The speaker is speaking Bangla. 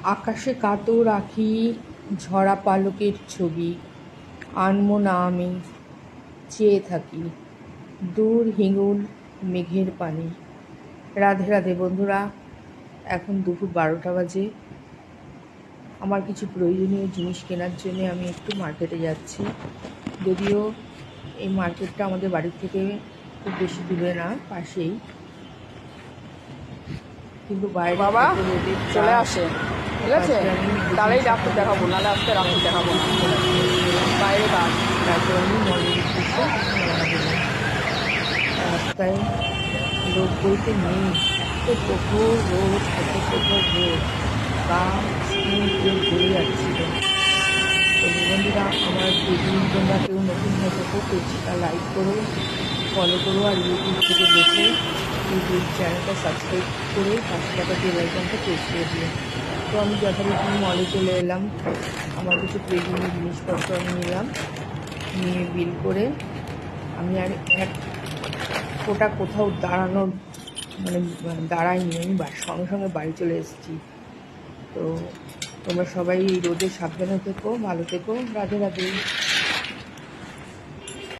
আকাশে কাতর আঁখি ঝরা পালকের ছবি আনমো না আমি চেয়ে থাকি দূর হিঙুল মেঘের পানে। রাধে রাধে বন্ধুরা, এখন দুপুর 12টা বাজে। আমার কিছু প্রয়োজনীয় জিনিস কেনার জন্য আমি একটু মার্কেটে যাচ্ছি। যদিও এই মার্কেটটা আমাদের বাড়ির থেকে খুব বেশি দূরে না, পাশেই, কিন্তু বাইরে বাবা এত রোদের চলে তাপ, আসে, ঠিক আছে? তাহলেই ডাক্তার দেখাবো, নাহলে আজকে ডাক্তার দেখাবো না। বাইরে কাজ। তারপর আমি মলের উদ্দেশ্যে রওনা দিলাম। রাস্তায় লোক বলতে নেই, এত প্রখর রোদ, এত প্রখর রোদ, গা স্কিন ঘুরে যাচ্ছিল। তো বন্ধুরা, আমার যদি তোমরা কেউ নতুন হয়ে থাকো, পেজটা লাইক করো, ফলো করো, আর ইউটিউব থেকে দেখে ইউটিউব চ্যানেলটা সাবস্ক্রাইব করে পাশে থাকা বেল আইকনটা প্রেস করে দিও। তো আমি যথারীতি মলে চলে এলাম। আমার কিছু প্রয়োজনীয় জিনিসপত্র আমি নিলাম, নিয়ে বিল করে আমি আর এক ফোঁটা কোথাও দাঁড়ানোর দাঁড়াইনি, আমি সঙ্গে সঙ্গে বাড়ি চলে এসেছি। তো তোমরা সবাই এই রোদে সাবধানে থেকো, ভালো থেকো। রাধে রাধে।